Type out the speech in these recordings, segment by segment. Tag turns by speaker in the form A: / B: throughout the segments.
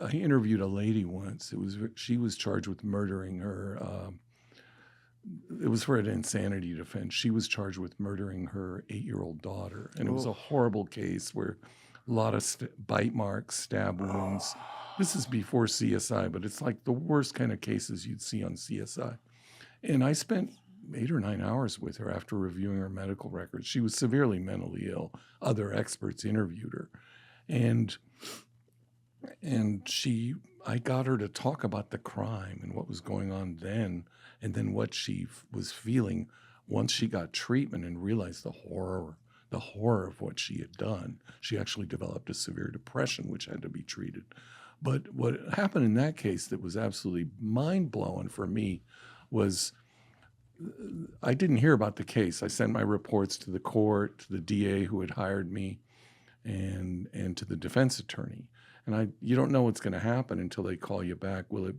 A: I interviewed a lady once. She was charged with murdering her. It was for an insanity defense. She was charged with murdering her 8-year-old daughter, and it was a horrible case where a lot of bite marks, stab wounds. This is before CSI, but it's like the worst kind of cases you'd see on CSI. And I spent 8 or 9 hours with her after reviewing her medical records. She was severely mentally ill. Other experts interviewed her, and I got her to talk about the crime and what was going on then, and then what she was feeling once she got treatment and realized the horror of what she had done. She actually developed a severe depression, which had to be treated. But what happened in that case that was absolutely mind-blowing for me was I didn't hear about the case. I sent my reports to the court, to the DA who had hired me, and to the defense attorney. And you don't know what's going to happen until they call you back. Will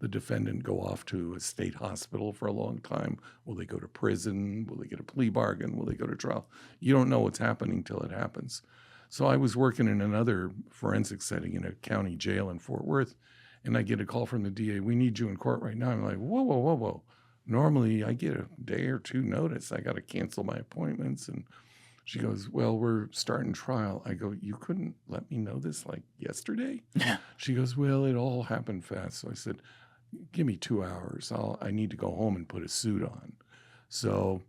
A: the defendant go off to a state hospital for a long time? Will they go to prison? Will they get a plea bargain? Will they go to trial? You don't know what's happening till it happens. So I was working in another forensic setting in a county jail in Fort Worth, and I get a call from the DA, we need you in court right now. I'm like, whoa, whoa, whoa, whoa. Normally I get a day or two notice. I got to cancel my appointments. And she goes, well, we're starting trial. I go, you couldn't let me know this like yesterday? She goes, well, it all happened fast. So I said, give me 2 hours. I need to go home and put a suit on. So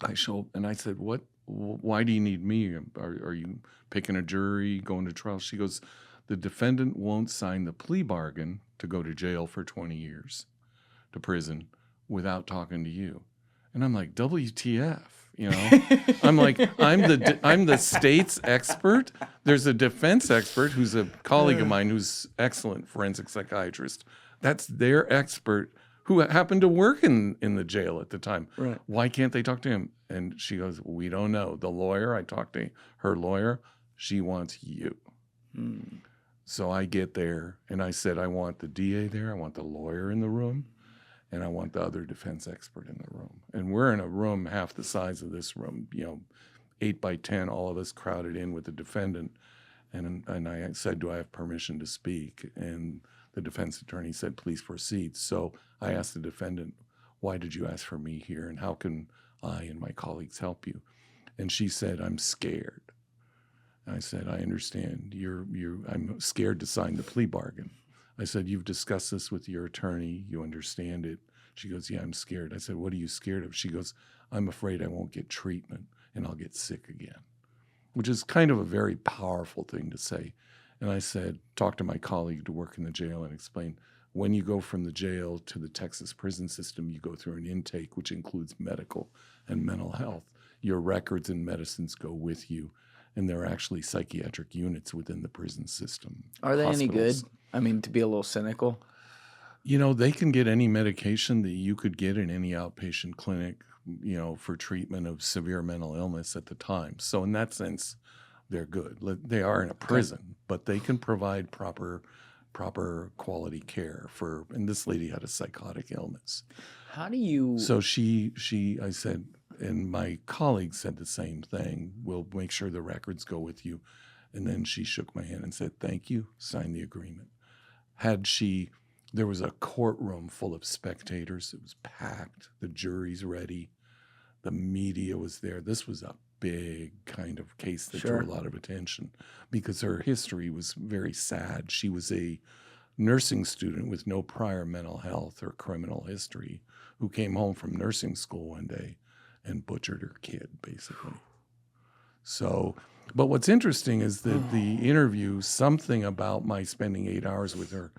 A: I show up and I said, why do you need me? Are you picking a jury, going to trial? She goes, the defendant won't sign the plea bargain to go to jail for 20 years, to prison, without talking to you. And I'm like, WTF? You know, I'm like, I'm the state's expert. There's a defense expert who's a colleague of mine who's excellent forensic psychiatrist. That's their expert who happened to work in the jail at the time.
B: Right.
A: Why can't they talk to him? And she goes, we don't know. The lawyer, I talked to her lawyer, she wants you. So I get there and I said, I want the DA there. I want the lawyer in the room. And I want the other defense expert in the room. And we're in a room half the size of this room, 8 by 10, all of us crowded in with the defendant. And I said, do I have permission to speak? And the defense attorney said, please proceed. So I asked the defendant, why did you ask for me here? And how can I and my colleagues help you? And she said, I'm scared. And I said, I understand. I'm scared to sign the plea bargain. I said, you've discussed this with your attorney. You understand it. She goes, yeah, I'm scared. I said, what are you scared of? She goes, I'm afraid I won't get treatment and I'll get sick again, which is kind of a very powerful thing to say. And I said, talk to my colleague to work in the jail and explain, when you go from the jail to the Texas prison system, you go through an intake, which includes medical and mental health. Your records and medicines go with you. And there are actually psychiatric units within the prison system.
B: Are they any good?
A: Hospitals.
B: I mean, to be a little cynical.
A: They can get any medication that you could get in any outpatient clinic, for treatment of severe mental illness at the time. So in that sense, they're good. They are in a prison, but they can provide proper quality care and this lady had a psychotic illness.
B: How do you...
A: So I said, and my colleague said the same thing. We'll make sure the records go with you. And then she shook my hand and said, thank you, sign the agreement. There was a courtroom full of spectators. It was packed. The jury's ready. The media was there. This was a big kind of case that drew a lot of attention because her history was very sad. She was a nursing student with no prior mental health or criminal history who came home from nursing school one day and butchered her kid, basically. So, but what's interesting is that the interview, something about my spending 8 hours with her,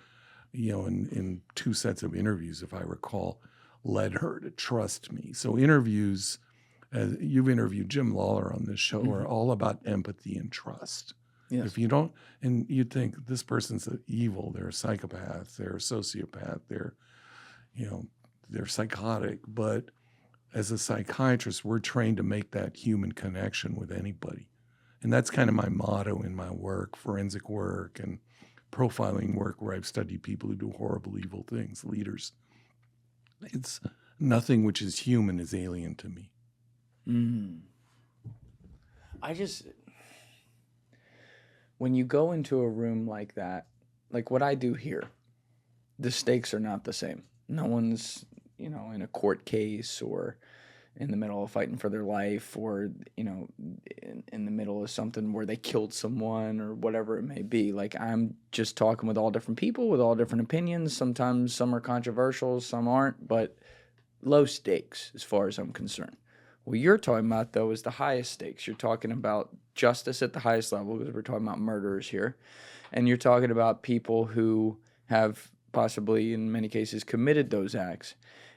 A: in 2 sets of interviews, if I recall, led her to trust me. So interviews, you've interviewed Jim Lawler on this show, are all about empathy and trust.
B: Yes.
A: If you don't, and you'd think this person's evil, they're a psychopath, they're a sociopath, they're psychotic, but as a psychiatrist, we're trained to make that human connection with anybody. And that's kind of my motto in my work, forensic work and profiling work, where I've studied people who do horrible, evil things, leaders. It's nothing which is human is alien to me.
B: when you go into a room like that, like what I do here, the stakes are not the same. No one's, in a court case or in the middle of fighting for their life or, in the middle of something where they killed someone or whatever it may be. Like, I'm just talking with all different people with all different opinions. Sometimes some are controversial, some aren't, but low stakes as far as I'm concerned. What you're talking about, though, is the highest stakes. You're talking about justice at the highest level because we're talking about murderers here. And you're talking about people who have possibly, in many cases, committed those acts.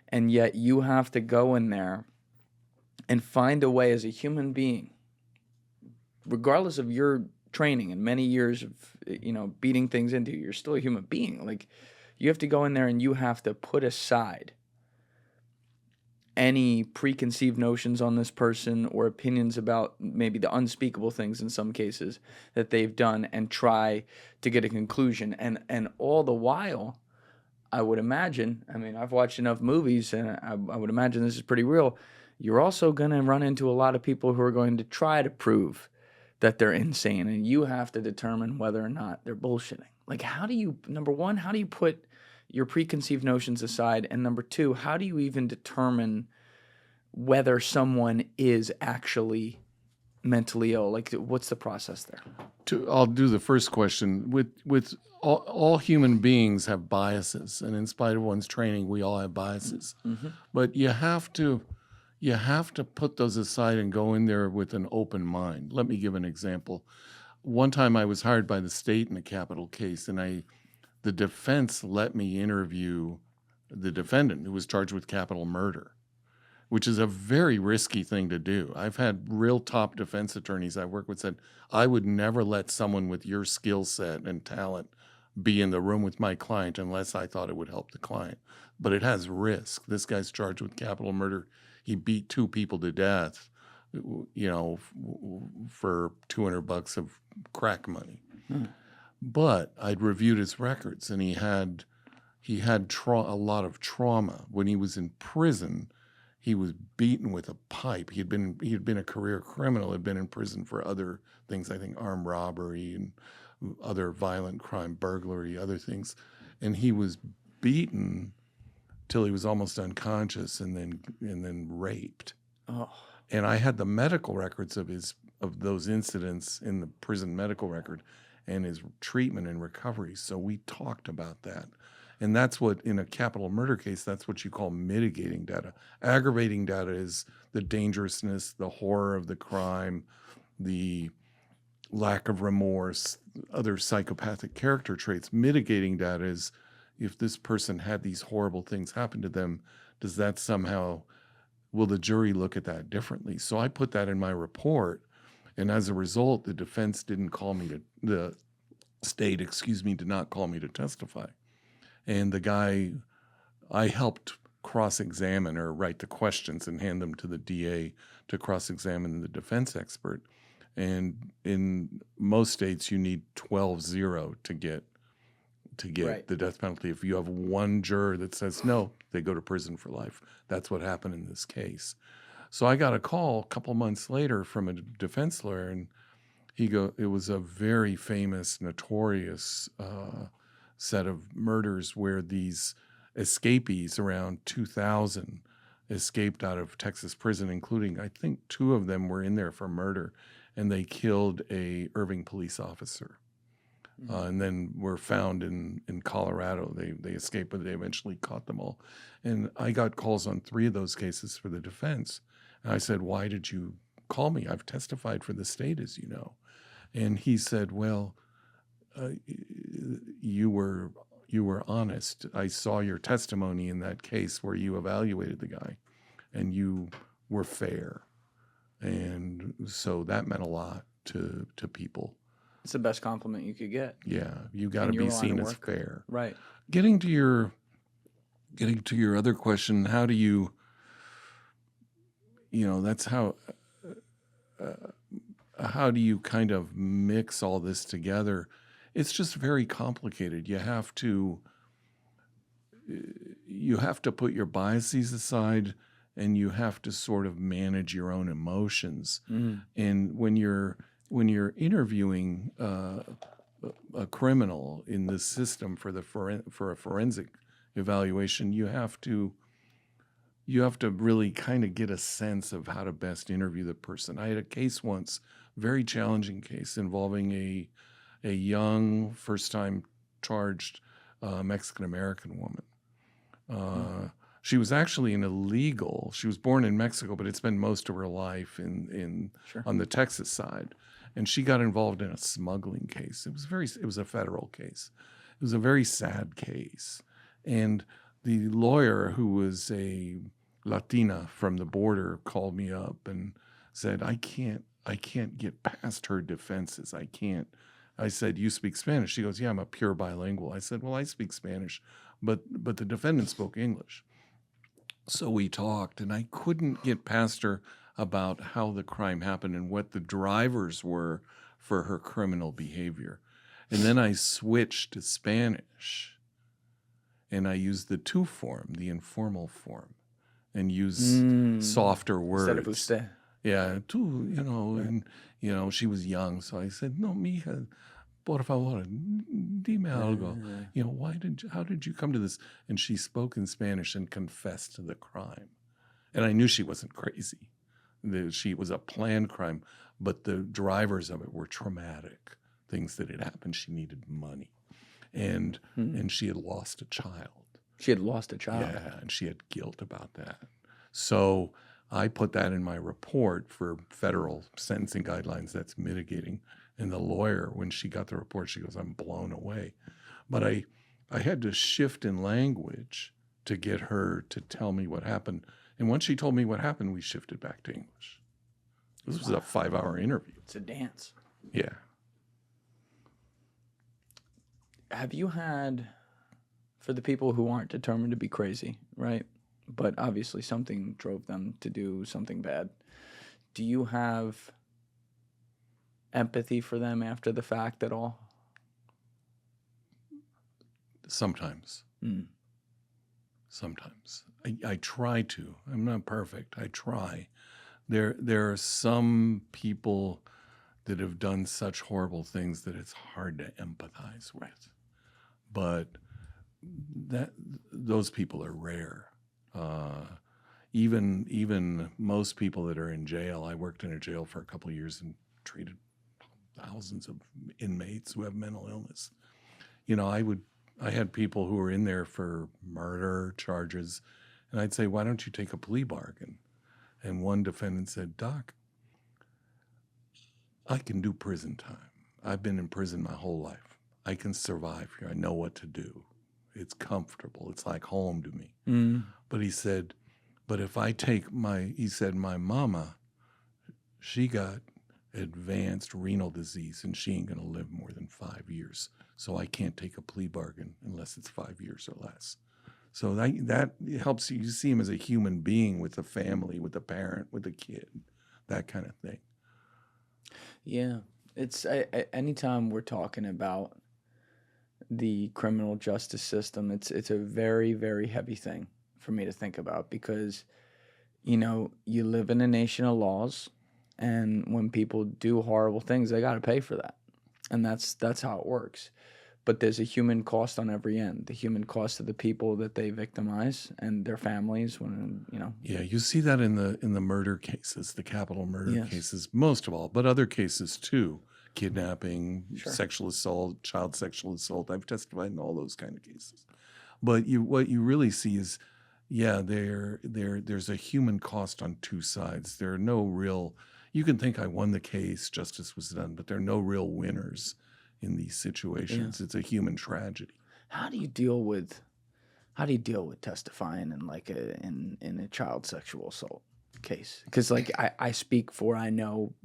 B: And yet you have to go in there and find a way as a human being, regardless of your training and many years of, beating things into you, you're still a human being. Like, you have to go in there and you have to put aside any preconceived notions on this person or opinions about maybe the unspeakable things in some cases that they've done and try to get a conclusion. And all the while, I would imagine, I've watched enough movies and I would imagine this is pretty real. You're also going to run into a lot of people who are going to try to prove that they're insane, and you have to determine whether or not they're bullshitting. Like, number one, how do you put your preconceived notions aside? And number two, how do you even determine whether someone is actually mentally ill? Like, what's the process there?
A: I'll do the first question. With all human beings have biases, and in spite of one's training, we all have biases. Mm-hmm. But you have to put those aside and go in there with an open mind. Let me give an example. One time I was hired by the state in a capital case, and the defense let me interview the defendant who was charged with capital murder, which is a very risky thing to do. I've had real top defense attorneys I work with said, I would never let someone with your skill set and talent be in the room with my client unless I thought it would help the client. But it has risk. This guy's charged with capital murder. He beat 2 people to death, for $200 of crack money. But I'd reviewed his records, and he had a lot of trauma. When he was in prison, he was beaten with a pipe. He had been a career criminal, had been in prison for other things, I think armed robbery and other violent crime, burglary, other things. And he was beaten till he was almost unconscious and then raped. Oh. And I had the medical records of those incidents in the prison medical record and his treatment and recovery. So we talked about that. And that's what, in a capital murder case, that's what you call mitigating data. Aggravating data is the dangerousness, the horror of the crime, the lack of remorse, other psychopathic character traits. Mitigating data is if this person had these horrible things happen to them, does that somehow, will the jury look at that differently? So I put that in my report, and as a result, the defense didn't call me the state, did not call me to testify. And the guy, I helped cross-examine or write the questions and hand them to the DA to cross-examine the defense expert. And in most states, you need 12-0 to get right. The death penalty. If you have one juror that says no, they go to prison for life. That's what happened in this case. So I got a call a couple months later from a defense lawyer, and it was a very famous, notorious set of murders where these escapees, around 2,000, escaped out of Texas prison, including, I think, 2 of them were in there for murder, and they killed a Irving police officer. And then were found in Colorado. They escaped, but they eventually caught them all. And I got calls on 3 of those cases for the defense. And I said, why did you call me? I've testified for the state, as you know. And he said, well, you were honest. I saw your testimony in that case where you evaluated the guy, and you were fair. And so that meant a lot to people.
B: It's the best compliment you could get.
A: Yeah, you got to be seen as fair.
B: Right.
A: Getting to your other question, how do you that's how do you kind of mix all this together? It's just very complicated. You have to put your biases aside, and you have to sort of manage your own emotions. Mm-hmm. And when you're when you're interviewing a criminal in this system for a forensic evaluation, you have to really kind of get a sense of how to best interview the person. I had a case once, very challenging case involving a young, first-time charged Mexican-American woman. She was actually an illegal. She was born in Mexico, but had spent most of her life on the Texas side. And she got involved in a smuggling case. It was a federal case. It was a very sad case. And the lawyer, who was a Latina from the border, called me up and said, I can't get past her defenses. I can't. I said, you speak Spanish? She goes, yeah, I'm a pure bilingual. I said, well, I speak Spanish, but the defendant spoke English. So we talked, and I couldn't get past her about how the crime happened and what the drivers were for her criminal behavior. And then I switched to Spanish, and I used the tu form, the informal form, and used softer words.
B: Instead of usted.
A: Yeah, tu, and, she was young, so I said, no, mija, por favor, dime algo. How did you come to this? And she spoke in Spanish and confessed to the crime. And I knew she wasn't crazy. It was a planned crime, but the drivers of it were traumatic things that had happened. She needed money, and she had lost a child.
B: She had lost a child.
A: Yeah, and she had guilt about that. So I put that in my report for federal sentencing guidelines. That's mitigating. And the lawyer, when she got the report, she goes, I'm blown away. But I had to shift in language to get her to tell me what happened. And once she told me what happened, we shifted back to English. This was a 5-hour interview.
B: It's a dance.
A: Yeah.
B: Have you had, for the people who aren't determined to be crazy, right? But obviously something drove them to do something bad. Do you have empathy for them after the fact at all?
A: Sometimes. Sometimes. I try to. I'm not perfect. I try. There are some people that have done such horrible things that it's hard to empathize with. But those people are rare. Even most people that are in jail. I worked in a jail for a couple of years and treated thousands of inmates who have mental illness. I had people who were in there for murder charges, and I'd say, why don't you take a plea bargain? And one defendant said, Doc, I can do prison time. I've been in prison my whole life. I can survive here. I know what to do. It's comfortable. It's like home to me. But he said, but if I take my mama, she got advanced renal disease, and she ain't going to live more than 5 years. So I can't take a plea bargain unless it's 5 years or less. So that helps you see him as a human being with a family, with a parent, with a kid, that kind of thing.
B: Yeah. It's anytime we're talking about the criminal justice system, it's a very, very heavy thing for me to think about because, you live in a nation of laws. And when people do horrible things, they got to pay for that. And that's how it works. But there's a human cost on every end. The human cost of the people that they victimize and their families
A: Yeah, you see that in the murder cases, the capital murder cases, most of all, but other cases too. Kidnapping, sexual assault, child sexual assault. I've testified in all those kind of cases. But what you really see is, there's a human cost on two sides. There are no real. You can think I won the case, justice was done, but there are no real winners in these situations. Yeah. It's a human tragedy.
B: How do you deal with testifying in a child sexual assault case? Because I speak for, I know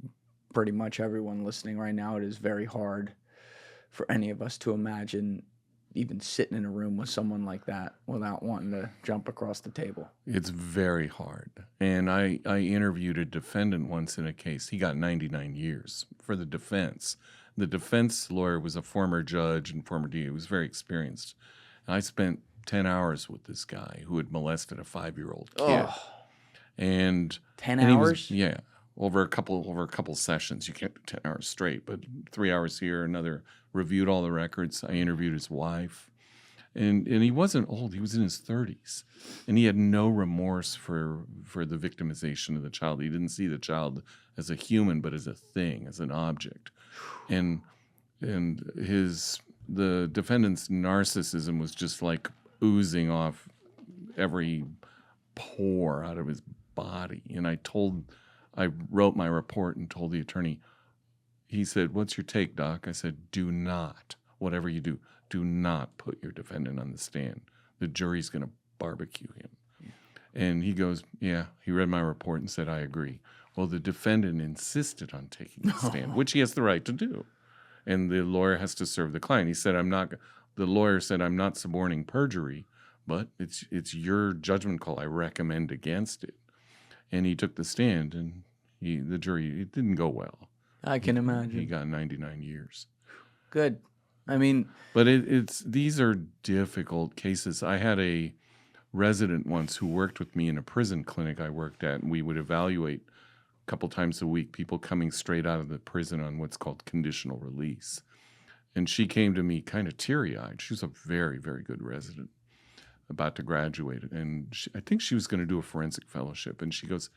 B: pretty much everyone listening right now, it is very hard for any of us to imagine even sitting in a room with someone like that without wanting to jump across the table.
A: It's very hard. And I interviewed a defendant once in a case. He got 99 years for the defense. The defense lawyer was a former judge and former DA. He was very experienced. And I spent 10 hours with this guy who had molested a 5-year-old kid.
B: Oh.
A: And
B: 10 hours?
A: Yeah. over a couple sessions. You can't do 10 hours straight, but 3 hours here, another, reviewed all the records. I interviewed his wife. And he wasn't old. He was in his 30s. And he had no remorse for the victimization of the child. He didn't see the child as a human, but as a thing, as an object. And the defendant's narcissism was just like oozing off every pore out of his body. And I wrote my report and told the attorney, he said, "What's your take, Doc?" I said, "Do not, whatever you do not put your defendant on the stand. The jury's going to barbecue him." And he goes, "Yeah." He read my report and said, "I agree." Well, the defendant insisted on taking the stand, which he has the right to do. And the lawyer has to serve the client. He said, the lawyer said, "I'm not suborning perjury, but it's your judgment call. I recommend against it." And he took the stand, and the jury, it didn't go well.
B: I can imagine.
A: He got 99 years.
B: Good. I mean,
A: but these are difficult cases. I had a resident once who worked with me in a prison clinic I worked at, and we would evaluate a couple times a week people coming straight out of the prison on what's called conditional release. And she came to me kind of teary-eyed. She was a very, very good resident, about to graduate, and I think she was going to do a forensic fellowship. And she goes,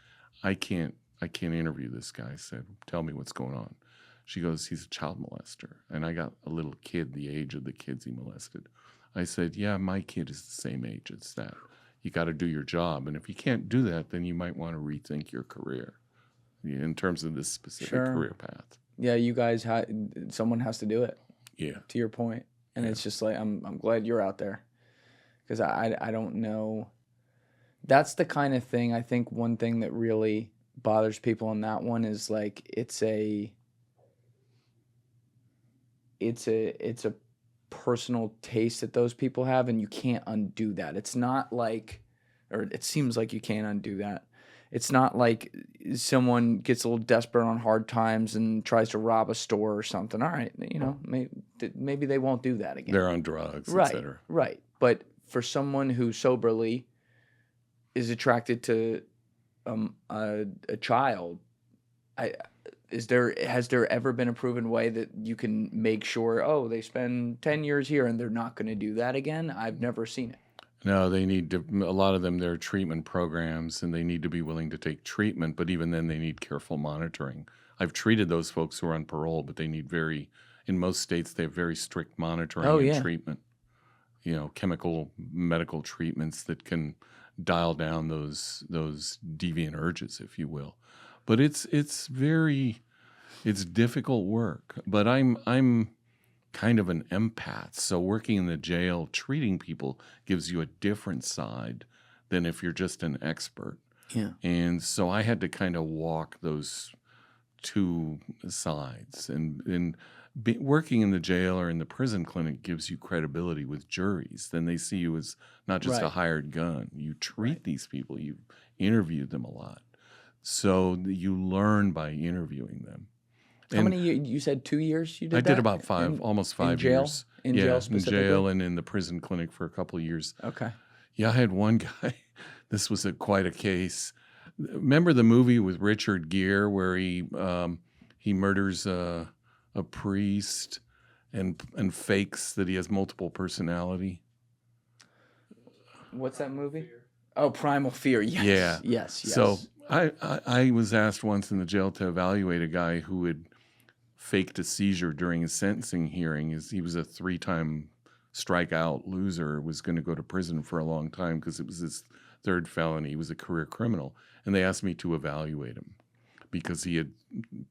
A: I can't interview this guy." I said, "Tell me what's going on." She goes, "He's a child molester, and I got a little kid the age of the kids he molested." I said, "Yeah, my kid is the same age as that. You got to do your job, and if you can't do that, then you might want to rethink your career in terms of this specific career path."
B: Yeah, you guys someone has to do it.
A: Yeah.
B: To your point, and it's just like I'm glad you're out there, because I don't know. That's the kind of thing. I think one thing that really bothers people on that one is like it's a personal taste that those people have, and you can't undo that. It's not like, or it seems like you can't undo that. It's not like someone gets a little desperate on hard times and tries to rob a store or something. All right, maybe they won't do that again.
A: They're on drugs,
B: right,
A: etc.
B: Right. But for someone who soberly is attracted to a child, has there ever been a proven way that you can make sure, oh, they spend 10 years here and they're not going to do that again? I've never seen it.
A: No, they need to, a lot of them, they're treatment programs, and they need to be willing to take treatment, but even then they need careful monitoring. I've treated those folks who are on parole, but they need in most states, they have very strict monitoring and treatment. Chemical, medical treatments that can dial down those deviant urges, if you will. But it's difficult work. But I'm kind of an empath, so working in the jail, treating people gives you a different side than if you're just an expert.
B: Yeah.
A: And so I had to kind of walk those two sides, and working in the jail or in the prison clinic gives you credibility with juries. Then they see you as not just a hired gun. You treat these people. You interviewed them a lot. So you learn by interviewing them.
B: How many years? You said 2 years you did
A: that? I did about almost 5 years.
B: In jail specifically?
A: In jail and in the prison clinic for a couple of years.
B: Okay.
A: Yeah, I had one guy. This was quite a case. Remember the movie with Richard Gere where he murders a priest and fakes that he has multiple personality?
B: What's that movie? Oh, Primal Fear. Yes.
A: Yeah.
B: Yes.
A: So I was asked once in the jail to evaluate a guy who had faked a seizure during his sentencing hearing. He was a 3-time strikeout loser, was going to go to prison for a long time because it was his 3rd felony. He was a career criminal. And they asked me to evaluate him because he had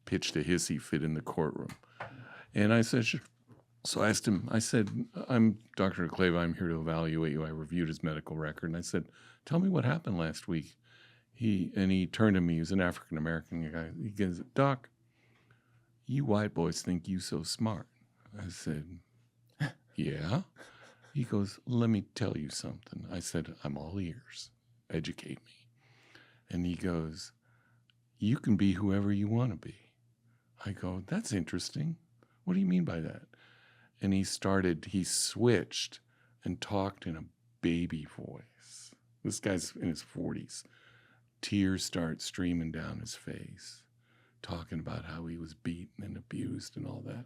A: pitched a hissy fit in the courtroom. And I said, sure. So I asked him, I said, "I'm Dr. Dekleva, I'm here to evaluate you." I reviewed his medical record, and I said, "Tell me what happened last week." He turned to me, he was an African-American guy. He goes, "Doc, you white boys think you so smart." I said, "Yeah." He goes, "Let me tell you something." I said, "I'm all ears. Educate me." And he goes, "You can be whoever you want to be." I go, "That's interesting. What do you mean by that?" And he switched and talked in a baby voice. This guy's in his 40s. Tears start streaming down his face. talking about how he was beaten and abused and all that.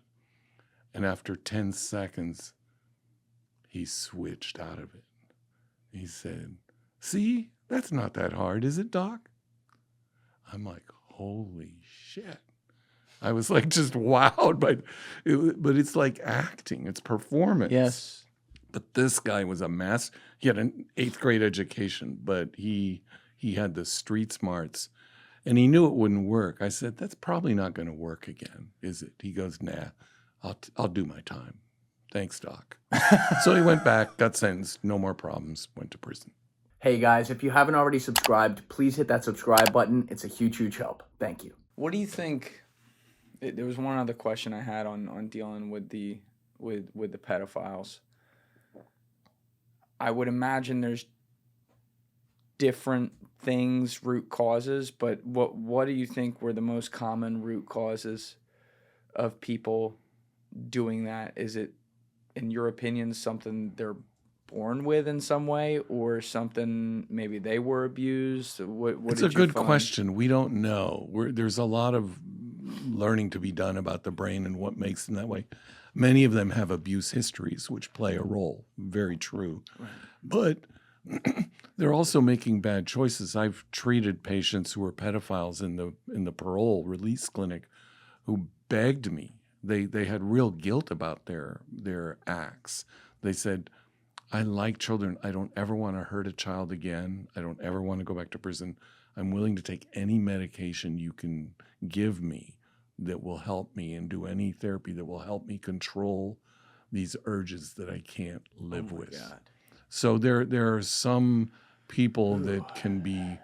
A: And after 10 seconds, he switched out of it. He said, "See, that's not that hard, is it, Doc?" I'm like, holy shit. I was like just wowed by it, but it's like acting, it's performance.
B: Yes.
A: But this guy was a he had an 8th grade education, but he had the street smarts and he knew it wouldn't work. I said, "That's probably not going to work again, is it?" He goes, "Nah, I'll do my time. Thanks, Doc." So he went back, got sentenced, no more problems, went to prison.
C: Hey guys, if you haven't already subscribed, please hit that subscribe button. It's a huge, huge help. Thank you.
B: What do you think? There was one other question I had on dealing with the pedophiles. I would imagine there's different things, root causes, but what do you think were the most common root causes of people doing that? Is it, in your opinion, something they're born with in some way, or something maybe they were abused?
A: It's a good question. We don't know. There's a lot of learning to be done about the brain and what makes them that way. Many of them have abuse histories, which play a role. Very true. Right. But they're also making bad choices. I've treated patients who were pedophiles in the parole release clinic who begged me. They had real guilt about their acts. They said, "I like children. I don't ever want to hurt a child again. I don't ever want to go back to prison. I'm willing to take any medication you can give me that will help me, and do any therapy that will help me control these urges that I can't live with." God. So there are some people that can be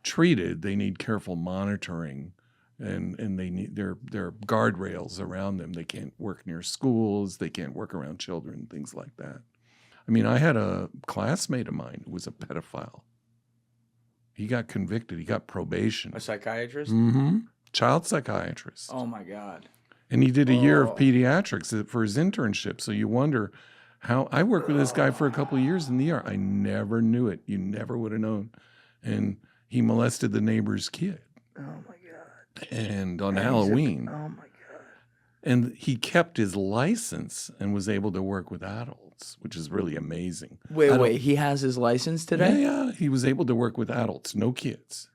A: treated. They need careful monitoring, and they need their guardrails around them. They can't work near schools. They can't work around children, things like that. I mean, I had a classmate of mine who was a pedophile. He got convicted. He got probation.
B: A psychiatrist?
A: Mm-hmm. Child psychiatrist.
B: Oh, my God.
A: And he did a year of pediatrics for his internship. So you wonder how. I worked with this guy for a couple of years in the ER. I never knew it. You never would have known. And he molested the neighbor's kid.
B: Oh, my God.
A: And on Halloween.
B: Oh, my God.
A: And he kept his license and was able to work with adults, which is really amazing.
B: Wait. He has his license today?
A: Yeah. He was able to work with adults, no kids.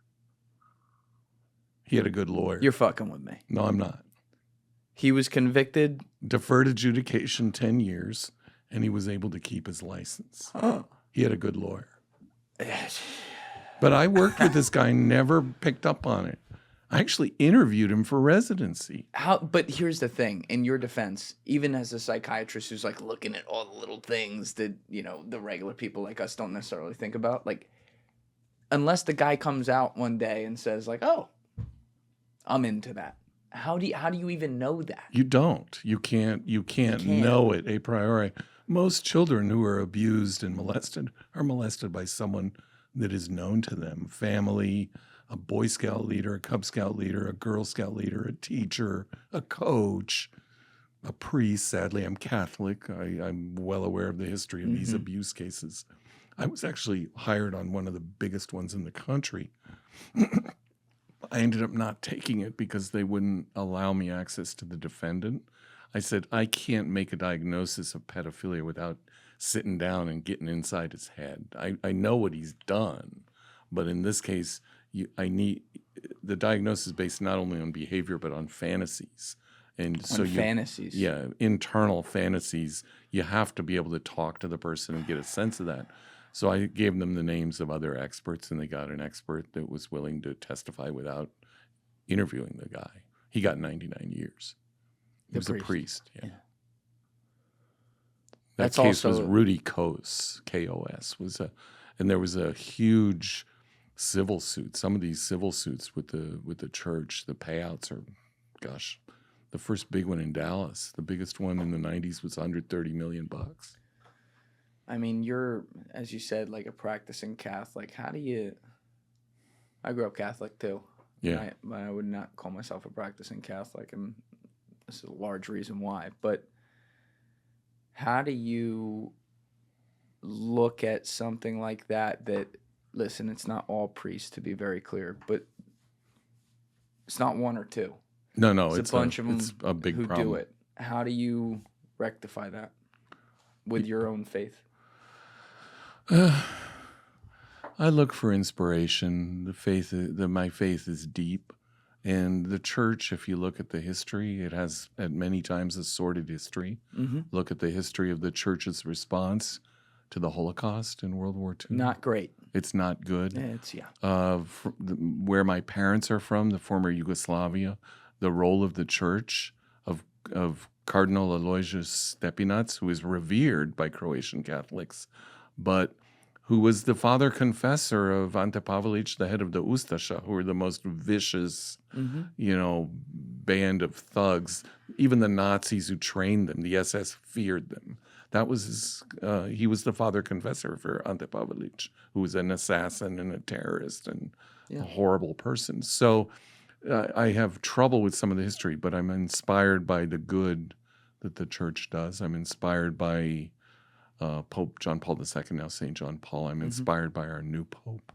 A: He had a good lawyer.
B: You're fucking with me.
A: No, I'm not.
B: He was convicted.
A: Deferred adjudication 10 years, and he was able to keep his license.
B: Oh.
A: He had a good lawyer. But I worked with this guy, never picked up on it. I actually interviewed him for residency.
B: But here's the thing, in your defense, even as a psychiatrist who's like looking at all the little things that, the regular people like us don't necessarily think about, like, unless the guy comes out one day and says like, "Oh, I'm into that." How do you even know that?
A: You don't. You can't know it a priori. Most children who are abused and molested are molested by someone that is known to them. Family, a Boy Scout leader, a Cub Scout leader, a Girl Scout leader, a teacher, a coach, a priest. Sadly, I'm Catholic. I'm well aware of the history of these abuse cases. I was actually hired on one of the biggest ones in the country. I ended up not taking it because they wouldn't allow me access to the defendant. I said, I can't make a diagnosis of pedophilia without sitting down and getting inside his head. I know what he's done, but in this case, I need the diagnosis based not only on behavior but on fantasies. And so
B: fantasies.
A: Yeah, internal fantasies. You have to be able to talk to the person and get a sense of that. So I gave them the names of other experts, and they got an expert that was willing to testify without interviewing the guy. He got 99 years. He was a priest. Yeah. That case was Rudy Kos, K-O-S. And there was a huge civil suit. Some of these civil suits with the church, the payouts are, gosh, the first big one in Dallas. The biggest one in the 90s was $130 million.
B: I mean, you're, as you said, like a practicing Catholic. How do you... I grew up Catholic, too.
A: Yeah.
B: I would not call myself a practicing Catholic, and this is a large reason why. But how do you look at something like that, listen, it's not all priests, to be very clear, but It's not one or two.
A: No,
B: It's a bunch of them
A: it's a big
B: who
A: problem.
B: do it. How do you rectify that with your own faith?
A: I look for inspiration. My faith is deep, and the church. If you look at the history, it has at many times a sordid history.
B: Mm-hmm.
A: Look at the history of the church's response to the Holocaust in World War II.
B: Not great.
A: It's not good.
B: It's
A: Where my parents are from, the former Yugoslavia, the role of the church of Cardinal Aloysius Stepinac, who is revered by Croatian Catholics, but who was the father confessor of Ante Pavelić, the head of the Ustasha, who were the most vicious, band of thugs. Even the Nazis who trained them, the SS feared them. That was he was the father confessor for Ante Pavelić, who was an assassin and a terrorist and a horrible person. So I have trouble with some of the history, but I'm inspired by the good that the church does. I'm inspired by Pope John Paul II, now St. John Paul. I'm inspired by our new Pope.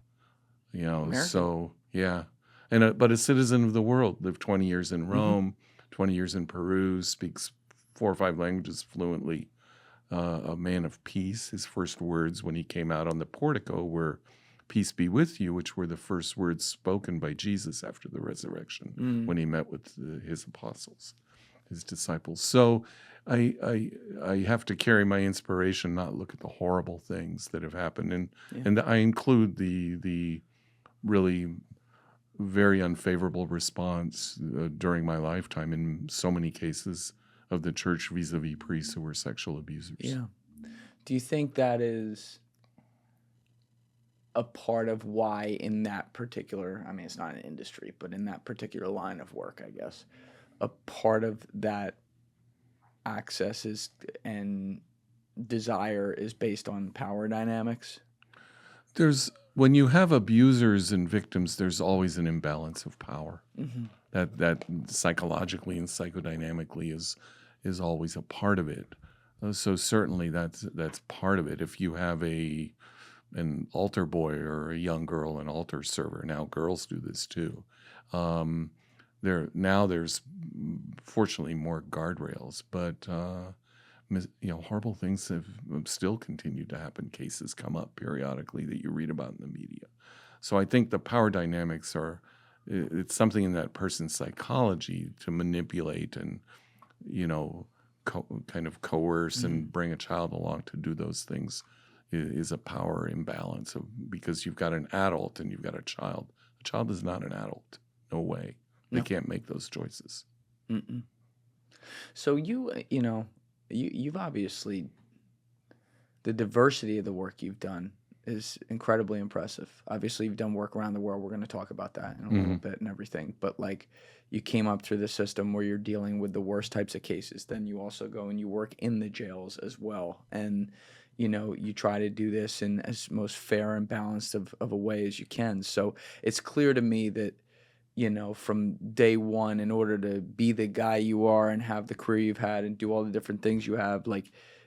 B: American.
A: So yeah. And but a citizen of the world, lived 20 years in Rome, 20 years in Peru, speaks 4 or 5 languages fluently. A man of peace. His first words when he came out on the portico were, "Peace be with you," which were the first words spoken by Jesus after the resurrection when he met with his apostles, his disciples. So I have to carry my inspiration, not look at the horrible things that have happened. And I include the really very unfavorable response during my lifetime in so many cases of the church vis-a-vis priests who were sexual abusers.
B: Yeah. Do you think that is a part of why in that particular, I mean, it's not an industry, but in that particular line of work, I guess, a part of that access is and desire is based on power dynamics?
A: When you have abusers and victims, there's always an imbalance of power. That psychologically and psychodynamically is always a part of it. So certainly that's part of it. If you have an altar boy or a young girl, an altar server, now girls do this too. There's fortunately more guardrails, but horrible things have still continued to happen. Cases come up periodically that you read about in the media. So I think the power dynamics it's something in that person's psychology to manipulate and, kind of coerce and bring a child along to do those things is a power imbalance because you've got an adult and you've got a child. A child is not an adult. No way. They can't make those choices.
B: Mm-mm. So you've obviously, the diversity of the work you've done is incredibly impressive. Obviously, you've done work around the world. We're going to talk about that in a little bit and everything. But you came up through the system where you're dealing with the worst types of cases. Then you also go and you work in the jails as well. And, you try to do this in as most fair and balanced of a way as you can. So it's clear to me that, from day one, in order to be the guy you are and have the career you've had and do all the different things you have,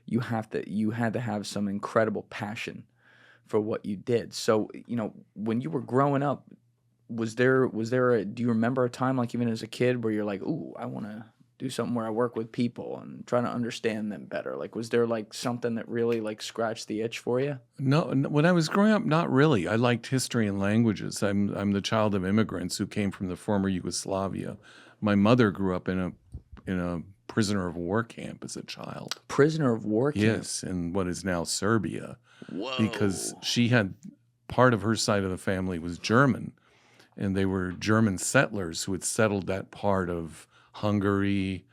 B: you had to have some incredible passion for what you did. So, when you were growing up, do you remember a time, even as a kid, where you're like, ooh, I want to do something where I work with people and try to understand them better? Was there something that really scratched the itch for you?
A: No, when I was growing up, not really. I liked history and languages. I'm the child of immigrants who came from the former Yugoslavia. My mother grew up in a prisoner of war camp as a child.
B: Prisoner of war camp?
A: Yes, in what is now Serbia.
B: Whoa.
A: Because she had part of her side of the family was German, and they were German settlers who had settled that part of Hungary,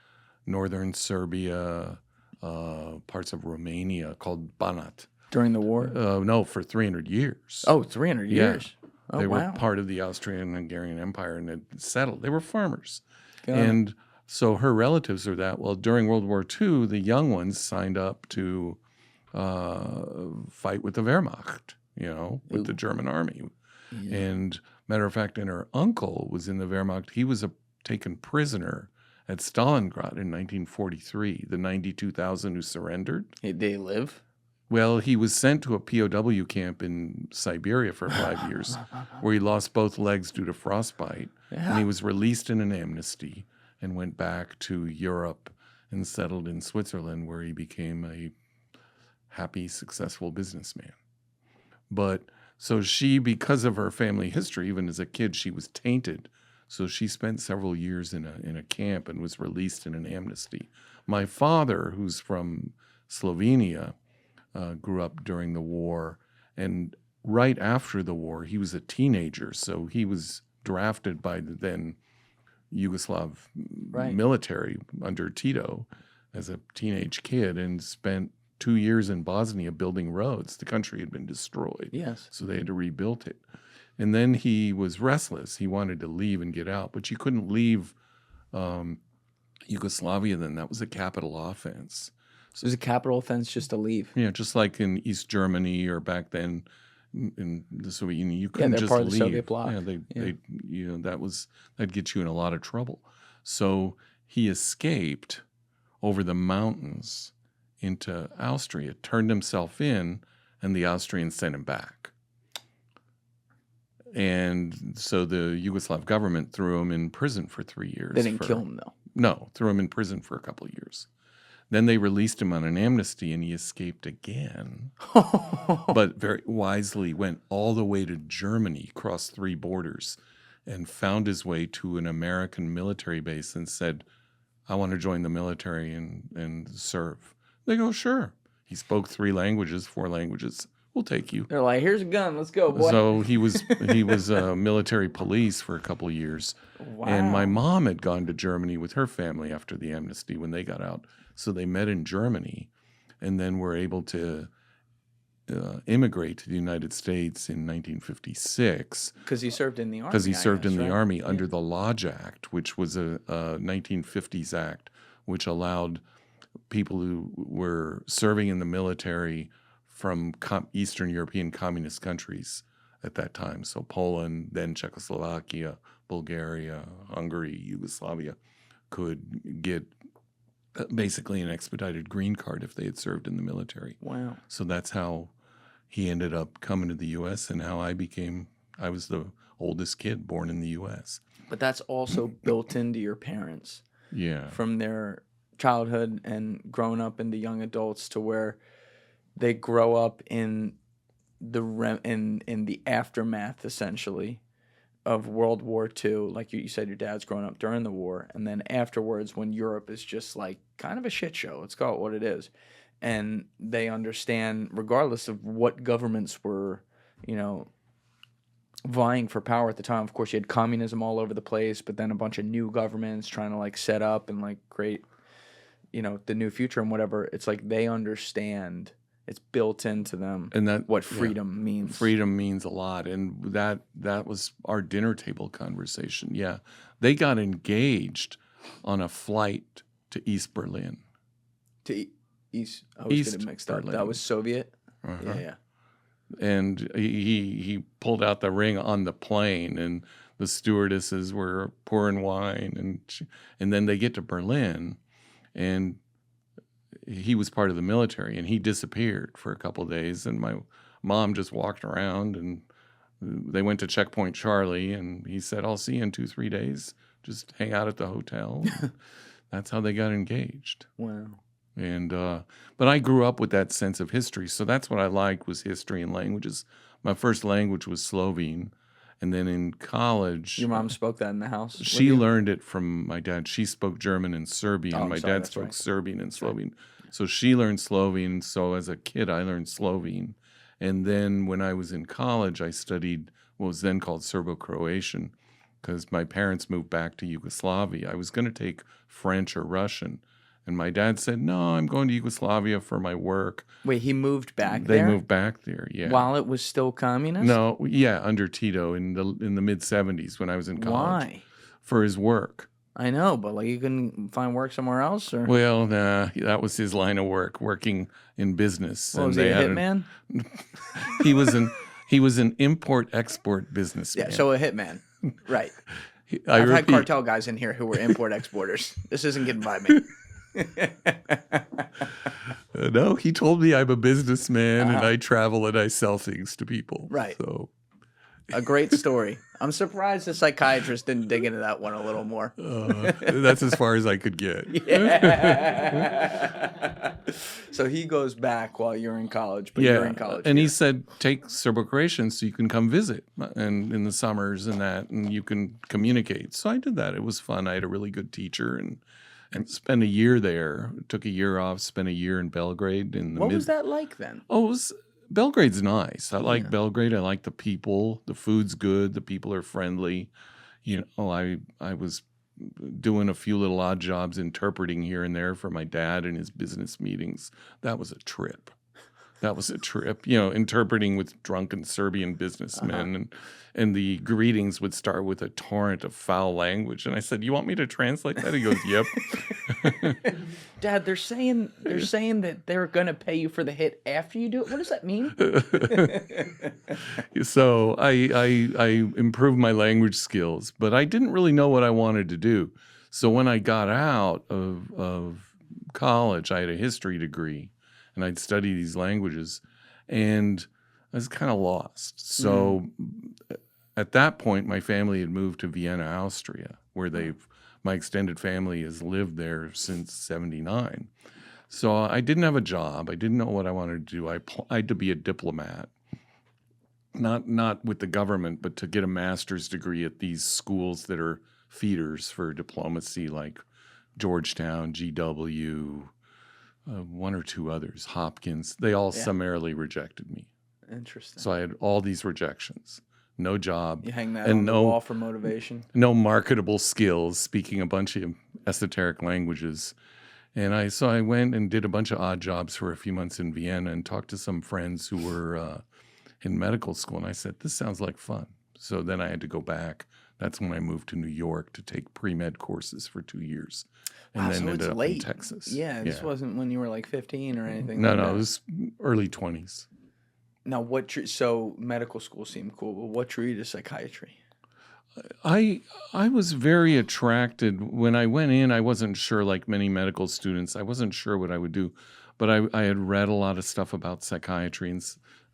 A: northern Serbia, parts of Romania called Banat.
B: During the war?
A: No, for 300 years.
B: Oh, 300 years. Oh,
A: they
B: wow.
A: were part of the Austrian-Hungarian Empire and had settled. They were farmers.
B: Got
A: and so her relatives are that. Well, during World War II, the young ones signed up to fight with the Wehrmacht, with the German army. Yeah. And matter of fact, and her uncle was in the Wehrmacht. He was taken prisoner at Stalingrad in 1943, the 92,000 who surrendered.
B: Did they live?
A: Well, he was sent to a POW camp in Siberia for 5 years, where he lost both legs due to frostbite.
B: Yeah.
A: And he was released in an amnesty and went back to Europe and settled in Switzerland, where he became a happy, successful businessman. But so she, because of her family history, even as a kid, she was tainted. So she spent several years in a camp and was released in an amnesty. My father, who's from Slovenia, grew up during the war, and right after the war, he was a teenager, so he was drafted by the then Yugoslav military under Tito as a teenage kid and spent 2 years in Bosnia building roads. The country had been destroyed,
B: Yes.
A: so they had to rebuild it. And then he was restless. He wanted to leave and get out, but you couldn't leave Yugoslavia then. That was a capital offense.
B: So it was a capital offense just to leave.
A: Yeah, just like in East Germany or back then in the Soviet Union, you couldn't
B: they're
A: just
B: part of the
A: leave.
B: Soviet bloc.
A: Yeah, they that'd get you in a lot of trouble. So he escaped over the mountains into Austria, turned himself in, and the Austrians sent him back. And so the Yugoslav government threw him in prison for 3 years.
B: They didn't kill him, though.
A: No, threw him in prison for a couple of years. Then they released him on an amnesty, and he escaped again. But very wisely went all the way to Germany, crossed 3 borders, and found his way to an American military base and said, I want to join the military and serve. They go, sure. He spoke 3 languages, 4 languages. We'll take you.
B: They're like, here's a gun. Let's go, boy.
A: So he was military police for a couple of years.
B: Wow.
A: And my mom had gone to Germany with her family after the amnesty when they got out. So they met in Germany and then were able to immigrate to the United States in 1956.
B: Because he served in the Army.
A: Because he served in the Army
B: Yeah.
A: under the Lodge Act, which was a 1950s act, which allowed people who were serving in the military from Eastern European communist countries at that time. So Poland, then Czechoslovakia, Bulgaria, Hungary, Yugoslavia could get basically an expedited green card if they had served in the military.
B: Wow.
A: So that's how he ended up coming to the U.S. and how I was the oldest kid born in the U.S.
B: But that's also built into your parents.
A: Yeah.
B: From their childhood and growing up into young adults to where they grow up in the aftermath, essentially, of World War II. Like you said, your dad's growing up during the war. And then afterwards, when Europe is just like kind of a shit show, let's call it what it is. And they understand, regardless of what governments were, vying for power at the time. Of course, you had communism all over the place, but then a bunch of new governments trying to like set up and like create, the new future and whatever. It's like they understand. It's built into them,
A: and
B: what freedom means.
A: Freedom means a lot, and that was our dinner table conversation. Yeah, they got engaged on a flight to East Berlin.
B: To East, I was getting mixed
A: Berlin.
B: up. That was Soviet.
A: Uh-huh.
B: Yeah.
A: And he pulled out the ring on the plane, and the stewardesses were pouring wine, and then they get to Berlin, and he was part of the military, and he disappeared for a couple of days, and my mom just walked around, and they went to Checkpoint Charlie, and he said, I'll see you in 2-3 days. Just hang out at the hotel. That's how they got engaged.
B: Wow.
A: And but I grew up with that sense of history, so that's what I liked was history and languages. My first language was Slovene, and then in college,
B: Your mom spoke that in the house?
A: she learned it from my dad. She spoke German and Serbian.
B: Oh,
A: my
B: sorry,
A: dad
B: that's
A: spoke
B: right.
A: Serbian and Slovene. So she learned Slovene. So as a kid, I learned Slovene. And then when I was in college, I studied what was then called Serbo-Croatian because my parents moved back to Yugoslavia. I was going to take French or Russian. And my dad said, no, I'm going to Yugoslavia for my work.
B: Wait, he moved back
A: They
B: there?
A: moved back there, yeah.
B: While it was still communist?
A: No, yeah, under Tito in the mid-'70s when I was in college.
B: Why?
A: For his work.
B: I know, but like you couldn't find work somewhere else? Or?
A: Well, nah, that was his line of work, working in business.
B: What, was he a hitman?
A: He was an import-export businessman.
B: Yeah, so a hitman. Right.
A: I've
B: had cartel guys in here who were import-exporters. This isn't getting by me.
A: No, he told me I'm a businessman and I travel and I sell things to people.
B: Right.
A: So
B: A great story. I'm surprised the psychiatrist didn't dig into that one a little more.
A: that's as far as I could get.
B: Yeah. So he goes back while you're in college, but you're in college.
A: And he
B: here.
A: said, take Serbo so you can come visit and in the summers and that, and you can communicate. So I did that. It was fun. I had a really good teacher and spent a year there. Took a year off, spent a year in Belgrade.
B: What was that like then?
A: Oh, Belgrade's nice. I like Belgrade. I like the people. The food's good. The people are friendly. You know, I was doing a few little odd jobs interpreting here and there for my dad in his business meetings. That was a trip. You know, interpreting with drunken Serbian businessmen, and the greetings would start with a torrent of foul language. And I said, "You want me to translate that?" He goes, "Yep."
B: Dad, they're saying that they're gonna pay you for the hit after you do it. What does that mean?
A: So I improved my language skills, but I didn't really know what I wanted to do. So when I got out of college, I had a history degree, and I'd study these languages, and I was kind of lost. So at that point, my family had moved to Vienna, Austria, where my extended family has lived there since '79. So I didn't have a job. I didn't know what I wanted to do. I applied to be a diplomat, not with the government, but to get a master's degree at these schools that are feeders for diplomacy, like Georgetown, GW, one or two others, Hopkins. They all summarily rejected me.
B: Interesting.
A: So I had all these rejections. No job.
B: You hang that on the wall for motivation.
A: No marketable skills, speaking a bunch of esoteric languages. And so I went and did a bunch of odd jobs for a few months in Vienna and talked to some friends who were in medical school. And I said, this sounds like fun. So then I had to go back. That's when I moved to New York to take pre-med courses for 2 years. And then
B: so
A: ended
B: it's
A: up
B: late.
A: in Texas.
B: Yeah, this wasn't when you were like 15 or anything.
A: No,
B: like
A: no,
B: that.
A: it was early 20s.
B: Now, so medical school seemed cool, but what drew you to psychiatry?
A: I was very attracted. When I went in, I wasn't sure, like many medical students, I wasn't sure what I would do. But I had read a lot of stuff about psychiatry and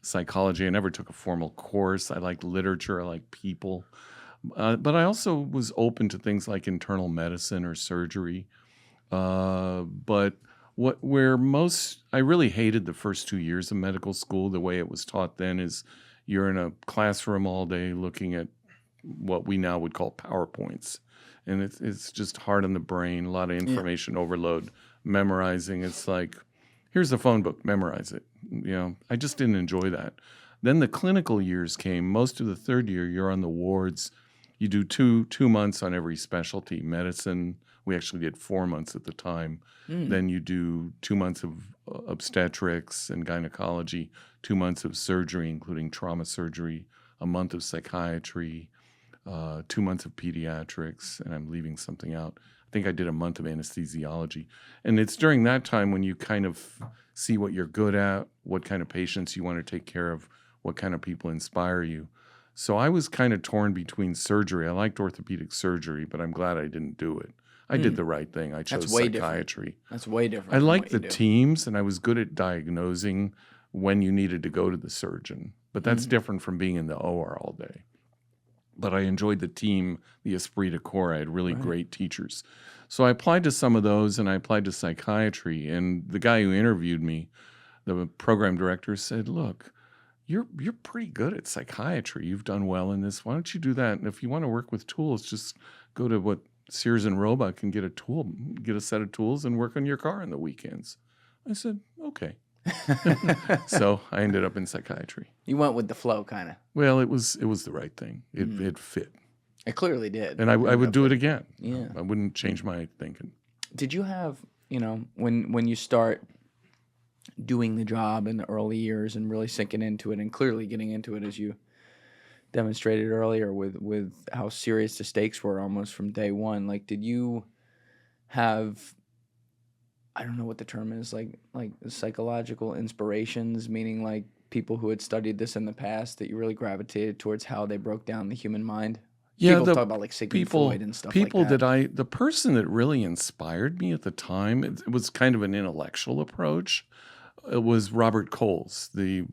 A: psychology. I never took a formal course. I liked literature. I liked people. But I also was open to things like internal medicine or surgery. But I really hated the first 2 years of medical school. The way it was taught then is you're in a classroom all day looking at what we now would call PowerPoints. And it's just hard on the brain, a lot of information overload, memorizing. It's like, here's the phone book, memorize it. You know, I just didn't enjoy that. Then the clinical years came. Most of the third year, you're on the wards. You do two months on every specialty. Medicine, we actually did 4 months at the time. Then you do 2 months of obstetrics and gynecology, 2 months of surgery, including trauma surgery, a month of psychiatry, 2 months of pediatrics, and I'm leaving something out. I think I did a month of anesthesiology. And it's during that time when you kind of see what you're good at, what kind of patients you want to take care of, what kind of people inspire you. So I was kind of torn between surgery. I liked orthopedic surgery, but I'm glad I didn't do it. I did the right thing. I chose psychiatry.
B: That's way different.
A: I liked the teams, and I was good at diagnosing when you needed to go to the surgeon. But that's different from being in the OR all day. But I enjoyed the team, the esprit de corps. I had really great teachers. So I applied to some of those, and I applied to psychiatry. And the guy who interviewed me, the program director, said, look, you're pretty good at psychiatry. You've done well in this. Why don't you do that? And if you want to work with tools, just go to what Sears and Roebuck and get a set of tools and work on your car on the weekends. I said, okay. So I ended up in psychiatry.
B: You went with the flow, kind of.
A: Well, it was the right thing. It fit.
B: It clearly did.
A: And I would do it again.
B: Yeah.
A: I wouldn't change my thinking.
B: Did you have, when you start doing the job in the early years and really sinking into it and clearly getting into it, as you demonstrated earlier with how serious the stakes were almost from day one, like, did you have, I don't know what the term is, like psychological inspirations, meaning like people who had studied this in the past that you really gravitated towards how they broke down the human mind?
A: Yeah,
B: People
A: the
B: talk about like Sigmund
A: people,
B: Freud and stuff
A: people
B: like that.
A: the person that really inspired me at the time, it was kind of an intellectual approach. It was Robert Coles, the